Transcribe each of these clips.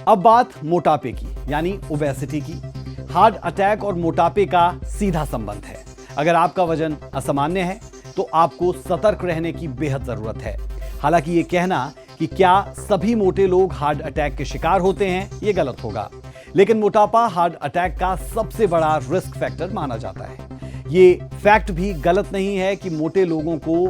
अब बात मोटापे की, यानी ओबेसिटी की। हार्ट अटैक और मोटापे का सीधा संबंध है। अगर आपका वजन असामान्य है तो आपको सतर्क रहने की बेहद जरूरत है। हालांकि यह कहना कि क्या सभी मोटे लोग हार्ट अटैक के शिकार होते हैं, यह गलत होगा। लेकिन मोटापा हार्ट अटैक का सबसे बड़ा रिस्क फैक्टर माना जाता है। यह फैक्ट भी गलत नहीं है कि मोटे लोगों को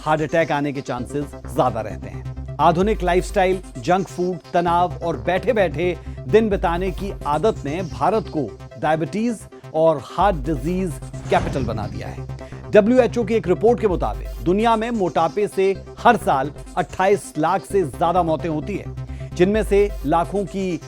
हार्ट अटैक आने के चांसेस ज्यादा रहते हैं। आधुनिक लाइफस्टाइल, जंक फूड, तनाव और बैठे बैठे दिन बिताने की आदत ने भारत को डायबिटीज और हार्ट डिजीज कैपिटल बना दिया है। WHO की एक रिपोर्ट के मुताबिक दुनिया में मोटापे से हर साल 28 लाख से ज्यादा मौतें होती है, जिनमें से लाखों की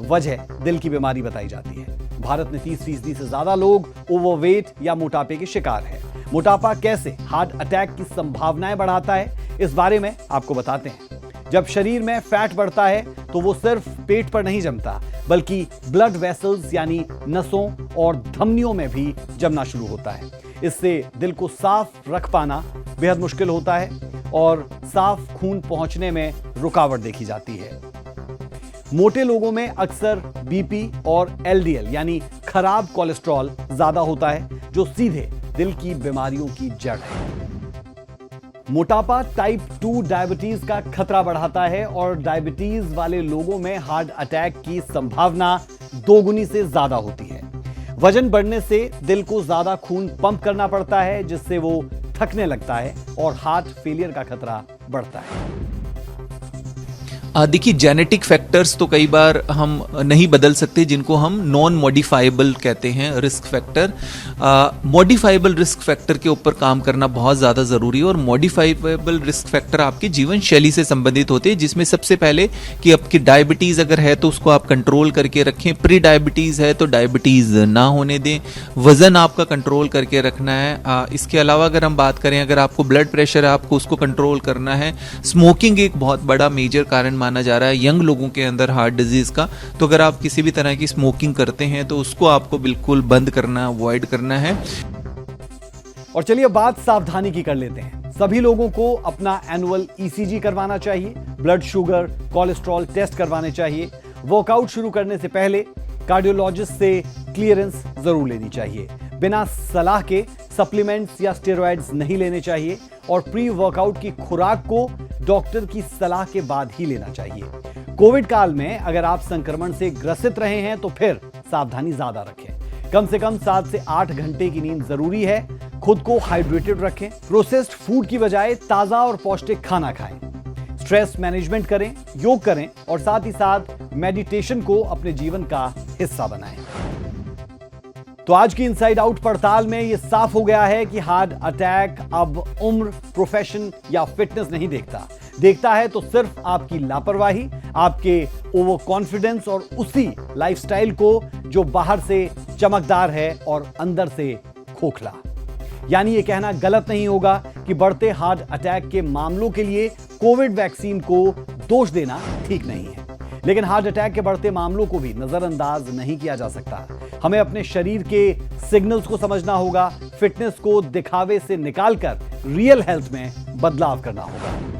वजह दिल की बीमारी बताई जाती है। भारत में 30% से ज्यादा लोग ओवरवेट या मोटापे के शिकार हैं। मोटापा कैसे हार्ट अटैक की संभावनाएं बढ़ाता है, इस बारे में आपको बताते हैं। जब शरीर में फैट बढ़ता है तो वो सिर्फ पेट पर नहीं जमता, बल्कि ब्लड वेसल्स यानी नसों और धमनियों में भी जमना शुरू होता है। इससे दिल को साफ रख पाना बेहद मुश्किल होता है और साफ खून पहुंचने में रुकावट देखी जाती है। मोटे लोगों में अक्सर बीपी और LDL यानी खराब कोलेस्ट्रॉल ज्यादा होता है, जो सीधे दिल की बीमारियों की जड़ है। मोटापा टाइप 2 डायबिटीज का खतरा बढ़ाता है और डायबिटीज वाले लोगों में हार्ट अटैक की संभावना 2 गुनी से ज्यादा होती है। वजन बढ़ने से दिल को ज्यादा खून पंप करना पड़ता है, जिससे वो थकने लगता है और हार्ट फेलियर का खतरा बढ़ता है। देखिए, जेनेटिक फैक्टर्स तो कई बार हम नहीं बदल सकते, जिनको हम नॉन मॉडिफाइबल कहते हैं risk factor. Modifiable risk factor के ऊपर काम करना बहुत ज़्यादा ज़रूरी है और मॉडिफाइबल रिस्क फैक्टर आपकी जीवन शैली से संबंधित होते हैं, जिसमें सबसे पहले कि आपकी डायबिटीज़ अगर है तो उसको आप कंट्रोल करके रखें। प्री डायबिटीज़ है तो डायबिटीज़ ना होने दें। वज़न आपका कंट्रोल करके रखना है। इसके अलावा अगर हम बात करें, अगर आपको ब्लड प्रेशर है आपको उसको कंट्रोल करना है। स्मोकिंग एक बहुत बड़ा मेजर कारण माना जा रहा है यंग लोगों के अंदर हार्ट डिजीज का, तो अगर आप किसी भी तरह की स्मोकिंग करते हैं तो उसको आपको बिल्कुल बंद करना, अवॉइड करना है। और चलिए बात सावधानी की कर लेते हैं। सभी लोगों को अपना एनुअल ECG करवाना चाहिए, ब्लड शुगर, कोलेस्ट्रॉल टेस्ट करवाने चाहिए। वर्कआउट शुरू करने से पहले कार्डियोलॉजिस्ट से क्लियरेंस जरूर लेनी चाहिए। बिना सलाह के सप्लीमेंट्स या स्टेरॉइड्स नहीं लेने चाहिए और प्री वर्कआउट की खुराक को डॉक्टर की सलाह के बाद ही लेना चाहिए। कोविड काल में अगर आप संक्रमण से ग्रसित रहे हैं तो फिर सावधानी ज्यादा रखें। कम से कम 7 से 8 घंटे की नींद जरूरी है। खुद को हाइड्रेटेड रखें। प्रोसेस्ड फूड की बजाय ताजा और पौष्टिक खाना खाएं। स्ट्रेस मैनेजमेंट करें, योग करें और साथ ही साथ मेडिटेशन को अपने जीवन का हिस्सा बनाएं। तो आज की इनसाइड आउट पड़ताल में यह साफ हो गया है कि हार्ट अटैक अब उम्र, प्रोफेशन या फिटनेस नहीं देखता है तो सिर्फ आपकी लापरवाही, आपके ओवर कॉन्फिडेंस और उसी लाइफस्टाइल को जो बाहर से चमकदार है और अंदर से खोखला। यानी यह कहना गलत नहीं होगा कि बढ़ते हार्ट अटैक के मामलों के लिए कोविड वैक्सीन को दोष देना ठीक नहीं है, लेकिन हार्ट अटैक के बढ़ते मामलों को भी नजरअंदाज नहीं किया जा सकता। हमें अपने शरीर के सिग्नल्स को समझना होगा, फिटनेस को दिखावे से निकालकर रियल हेल्थ में बदलाव करना होगा।